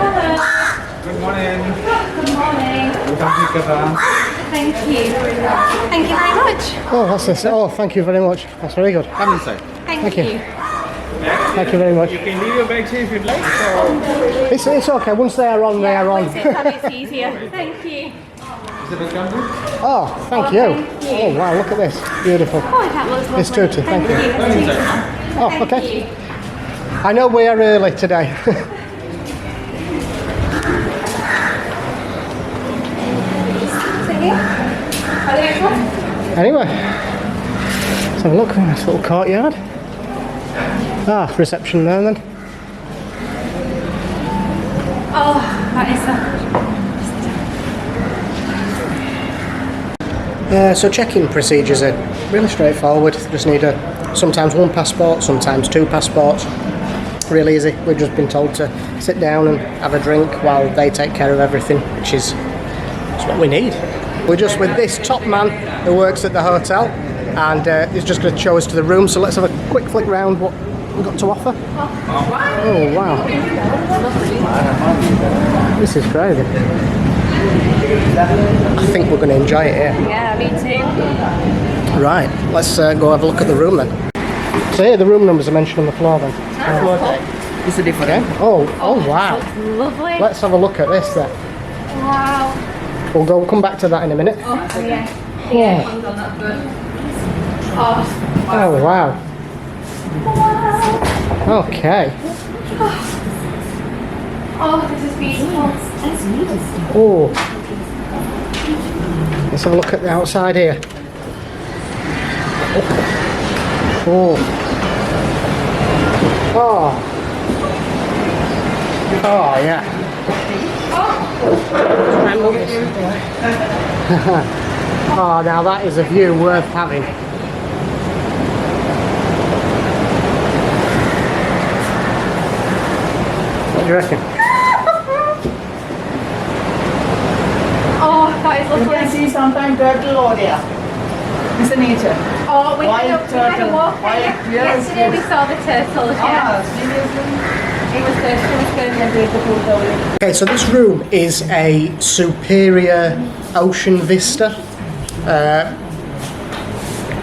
Good morning. Good morning. Welcome to Hikka Tranz. Thank you. Thank you very much. Oh, that's this. Oh, thank you very much. That's very good. Come inside. Thank you. you. Thank you very much. You can leave your bags here if you'd like. So, It's okay. Once they are on, they are on. Once it's on, it's easier. Thank you. is it a combo? Oh, thank you. Thank you. Oh, wow, look at this. Beautiful. Oh, that was lovely. It's tutti. Thank you. Come inside. Oh, Thank okay. you. I know we are early today. Anyway, let's have a look at this little courtyard. Ah, reception there then. Oh, that is So check-in procedures are really straightforward. Just need sometimes one passport, sometimes two passports. Really easy. We've just been told to sit down and have a drink while they take care of everything, which is what we need. We're just with this top man who works at the hotel, and he's just going to show us to the room. So let's have a quick flick round what we've got to offer. Oh wow! This is crazy. I think we're going to enjoy it here. Yeah, me too. Right, let's go have a look at the room then. So here the room numbers are mentioned on the floor then. It's a different. Okay. Oh wow! Looks lovely. Let's have a look at this then. Wow. We'll come back to that in a minute. Oh, yeah. Yeah. Oh, Oh wow. Okay. oh, this is beautiful. Oh. Let's have a look at the outside here. Oh. Oh. Oh yeah. Oh, now that is a view worth having. What do you reckon? Oh, that is You lovely. can see sometimes turtle over there. It's a nature. Oh, we White had a turtle. walk White, yes, yesterday. We yes. saw the turtles. Yeah, Seriously? it was good. It was good. And take the food away. Okay, so this room is a superior Ocean Vista.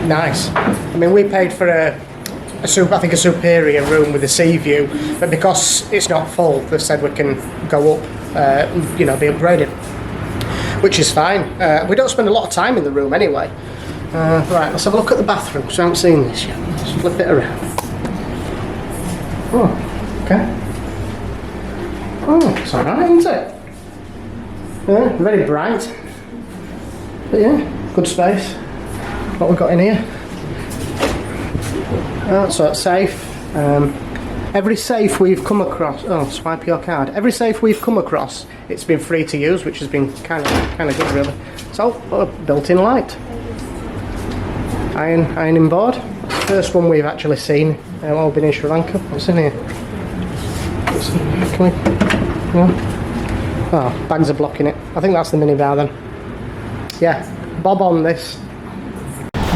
Nice. I mean, we paid for I think a superior room with a sea view, but because it's not full, they said we can go up, be upgraded, which is fine. We don't spend a lot of time in the room anyway. Right, let's have a look at the bathroom, because I haven't seen this yet. Let's flip it around. Oh, okay. Oh, it's alright, isn't it? Yeah, very bright. But yeah, good space. What we've got in here. So it's safe. Every safe we've come across, swipe your card. Every safe we've come across, it's been free to use, which has been kind of good really. So, built-in light. Ironing board. That's the first one we've actually seen. All been in Sri Lanka. What's in here? Oh, bags are blocking it. I think that's the minibar then. Yeah, bob on this.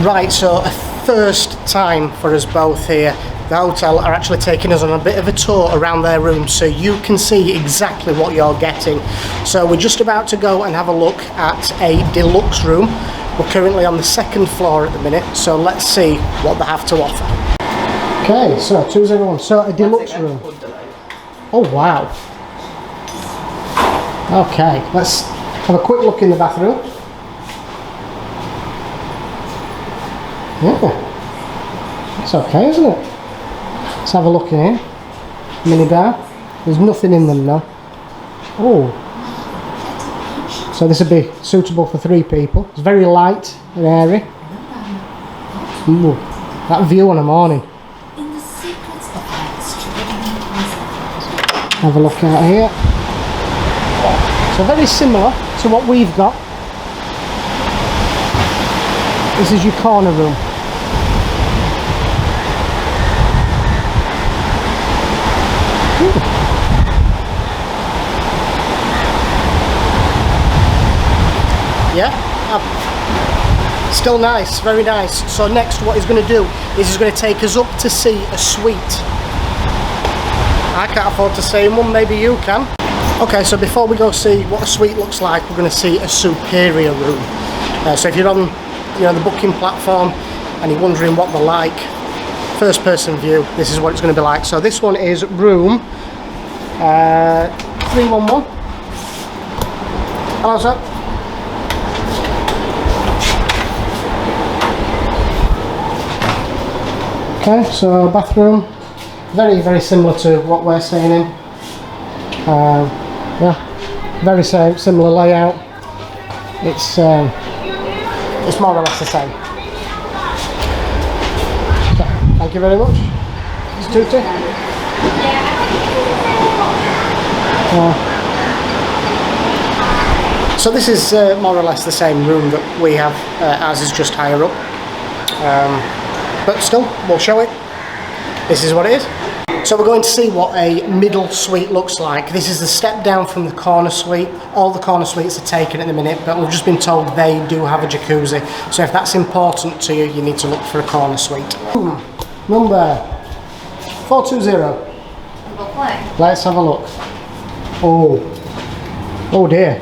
Right, so a first time for us both here. The hotel are actually taking us on a bit of a tour around their room so you can see exactly what you're getting. So we're just about to go and have a look at a deluxe room. We're currently on the second floor at the minute, so let's see what they have to offer. Okay, so 201, so a deluxe room. Oh wow. Okay, let's have a quick look in the bathroom. Yeah, it's okay, isn't it? Let's have a look in here. Minibar. There's nothing in them now. Oh. So this would be suitable for 3 people. It's very light and airy. Ooh, that view on a morning. Have a look out here. So very similar to what we've got. This is your corner room. Yeah, still nice, very nice. So next what he's going to do is he's going to take us up to see a suite. I can't afford to stay in one, maybe you can. Okay, so before we go see what a suite looks like, we're going to see a superior room. So if you're on, the booking platform and you're wondering what they're like, first person view, this is what it's going to be like. So this one is room 311. Hello, sir. Okay, so bathroom, very, very similar to what we're staying in. Yeah, very similar layout. It's more or less the same. So, thank you very much. It's Tutti. So this is more or less the same room that we have, ours is just higher up. But still, we'll show it. This is what it is. So we're going to see what a middle suite looks like. This is the step down from the corner suite. All the corner suites are taken at the minute, but we've just been told they do have a jacuzzi. So if that's important to you, you need to look for a corner suite. Number 420. Let's have a look. Oh dear.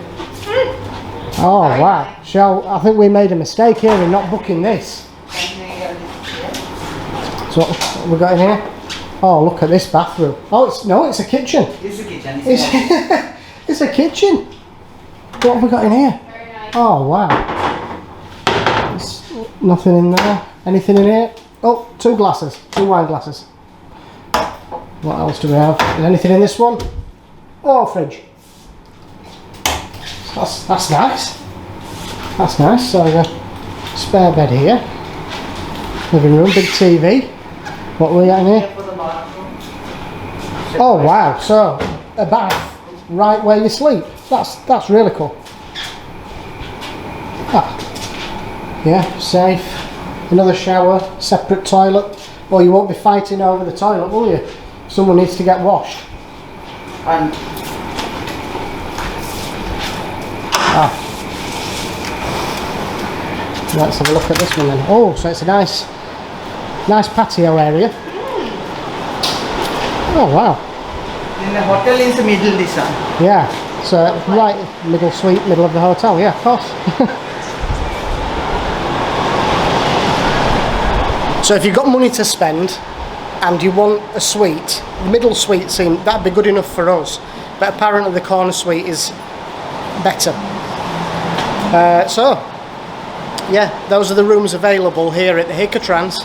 Oh wow. I think we made a mistake here in not booking this. So what have we got in here? Oh, look at this bathroom. Oh, it's a kitchen. It's a kitchen. It's a kitchen. What have we got in here? Oh wow. There's nothing in there. Anything in here? Oh, 2 glasses. 2 wine glasses. What else do we have? Is anything in this one? Oh, fridge. That's nice. That's nice. So spare bed here. Living room, big TV. What we got in here? Oh wow! So a bath right where you sleep. That's really cool. Yeah, safe. Another shower, separate toilet. Well, you won't be fighting over the toilet, will you? Someone needs to get washed. And let's have a look at this one then. Oh, so it's a nice patio area. Oh wow. in the hotel is the middle this one. Yeah, so right middle suite, middle of the hotel, yeah, of course. So if you've got money to spend and you want a suite, the middle suite that'd be good enough for us, but apparently the corner suite is better. So yeah, those are the rooms available here at the Hikka Tranz.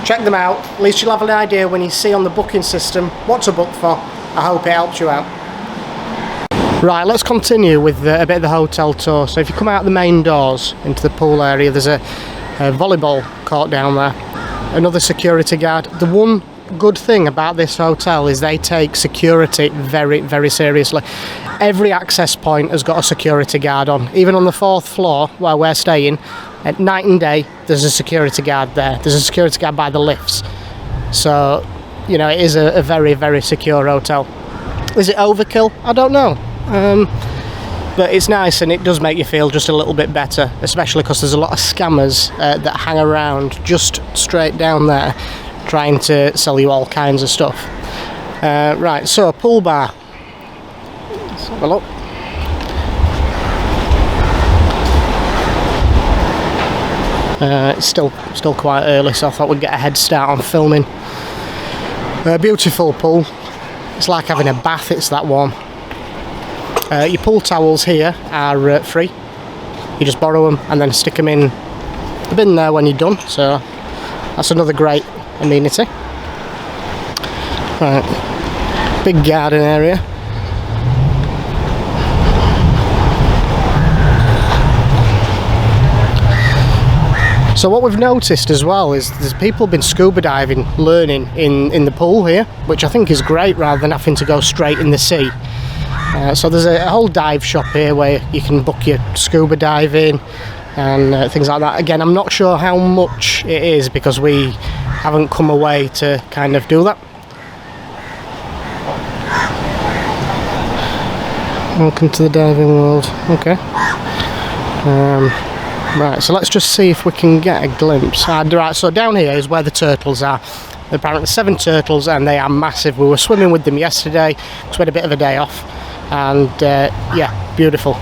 Check them out, at least you'll have an idea when you see on the booking system what to book for. I hope it helps you out. Right, let's continue with a bit of the hotel tour. So if you come out the main doors into the pool area, there's a volleyball court down there, another security guard. The one good thing about this hotel is they take security very, very seriously. Every access point has got a security guard on. Even on the 4th floor where we're staying, at night and day there's a security guard there. There's a security guard by the lifts. So, you know, it is a very, very secure hotel. Is it overkill? I don't know. But it's nice and it does make you feel just a little bit better, especially because there's a lot of scammers that hang around just straight down there trying to sell you all kinds of stuff. Right, so pool bar. Let's have a look. It's still quite early, so I thought we'd get a head start on filming. Beautiful pool. It's like having a bath, it's that warm. Your pool towels here are free. You just borrow them and then stick them in the bin there when you're done, so that's another great amenity. Right, big garden area. So what we've noticed as well is there's people been scuba diving, learning in the pool here, which I think is great rather than having to go straight in the sea. So there's a whole dive shop here where you can book your scuba diving and things like that. Again, I'm not sure how much it is because we haven't come away to kind of do that. Welcome to the diving world. Okay. Right, so let's just see if we can get a glimpse. Right, so down here is where the turtles are. Apparently 7 turtles and they are massive. We were swimming with them yesterday because we had a bit of a day off. and yeah, beautiful.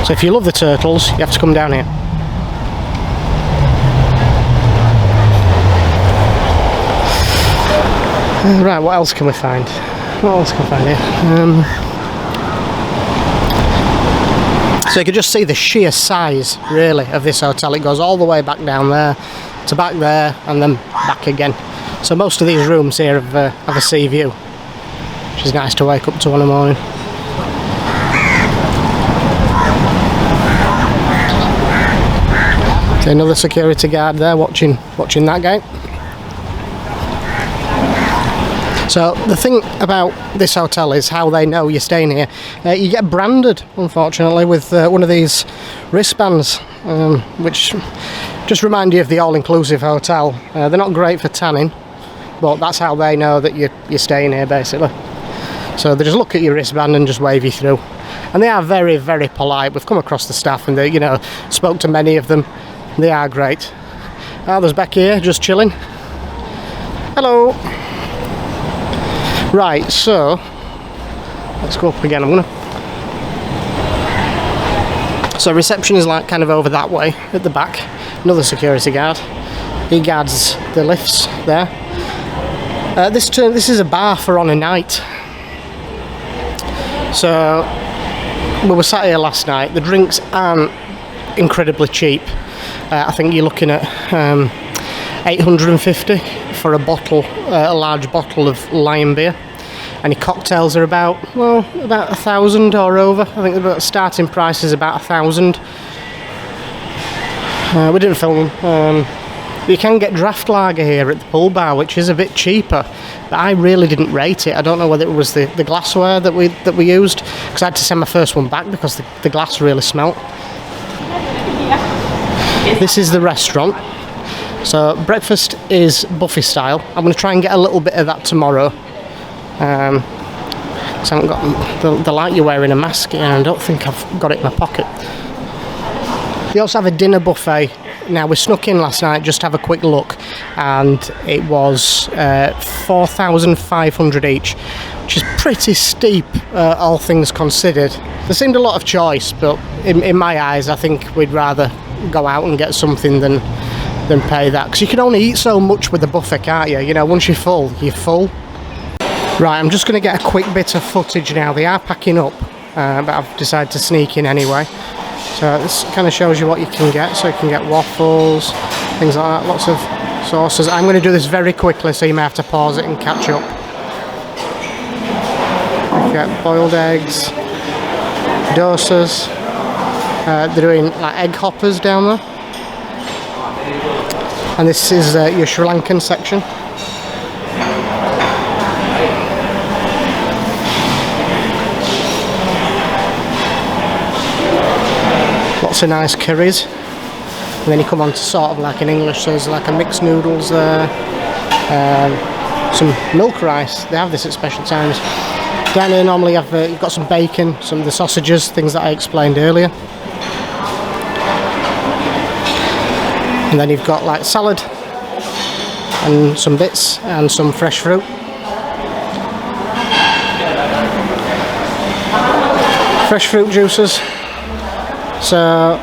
So if you love the turtles, you have to come down here. Right, what else can we find? What else can we find here? So you can just see the sheer size, really, of this hotel. It goes all the way back down there, to back there, and then back again. So most of these rooms here have a sea view, which is nice to wake up to in the morning. So another security guard there watching that game. So the thing about this hotel is how they know you're staying here. You get branded, unfortunately, with one of these wristbands, which just remind you of the all-inclusive hotel. They're not great for tanning, but that's how they know that you're staying here, basically. So they just look at your wristband and just wave you through. And they are very, very polite. We've come across the staff and they, you know, spoke to many of them. They are great. There's Becky here, just chilling. Hello. Right, so let's go up again. So reception is like kind of over that way at the back. Another security guard. He guards the lifts there. This is a bar for on a night. So we were sat here last night. The drinks aren't incredibly cheap. I think you're looking at 850 for a bottle, a large bottle of Lion beer. And your cocktails are about 1,000 or over. I think the starting price is about 1,000. We didn't film them. You can get draft lager here at the pool bar, which is a bit cheaper. But I really didn't rate it. I don't know whether it was the glassware that we used, because I had to send my first one back because the glass really smelt. This is the restaurant. So breakfast is buffet style. I'm going to try and get a little bit of that tomorrow. So I haven't got the light you're wearing a mask, and I don't think I've got it in my pocket. They also have a dinner buffet. Now we snuck in last night just to have a quick look, and it was 4,500 each, which is pretty steep, all things considered. There seemed a lot of choice, but in my eyes I think we'd rather go out and get something than pay that, because you can only eat so much with the buffet, can't you? You know, once you're full, you're full. Right, I'm just going to get a quick bit of footage now. They are packing up, but I've decided to sneak in anyway. So this kind of shows you what you can get. So you can get waffles, things like that, lots of sauces. I'm going to do this very quickly, so you may have to pause it and catch up. You get boiled eggs, dosas. They're doing like egg hoppers down there. And this is your Sri Lankan section. Lots of nice curries. And then you come on to sort of like an English, so there's like a mixed noodles there. Some milk rice. They have this at special times. Down here normally you've got some bacon, some of the sausages, things that I explained earlier. And then you've got like salad and some bits and some fresh fruit. Fresh fruit juices. So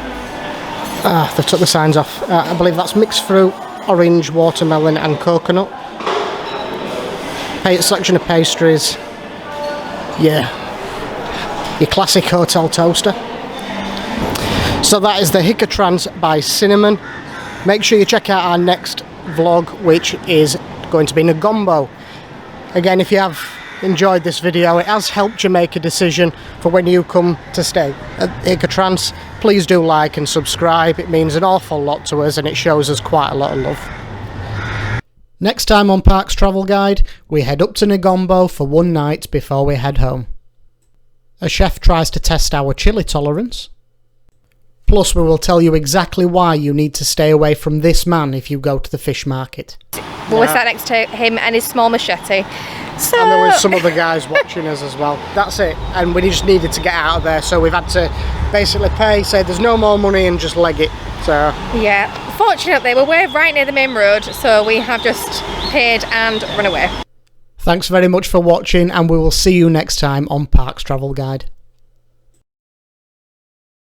they took the signs off. I believe that's mixed fruit, orange, watermelon and coconut. Selection of pastries. Yeah, your classic hotel toaster. So that is the Hikka Tranz by Cinnamon. Make sure you check out our next vlog, which is going to be Negombo. Again, if you have enjoyed this video, it has helped you make a decision for when you come to stay at Hikka Tranz. Please do like and subscribe. It means an awful lot to us and it shows us quite a lot of love. Next time on Parks Travel Guide, we head up to Negombo for one night before we head home. A chef tries to test our chili tolerance. Plus, we will tell you exactly why you need to stay away from this man if you go to the fish market. Well, we're sat next to him and his small machete. So... And there was some other guys watching us as well. That's it. And we just needed to get out of there, so we've had to basically pay, say there's no more money and just leg it. So yeah, fortunately we're right near the main road, so we have just paid and run away. Thanks very much for watching, and we will see you next time on Parks Travel Guide.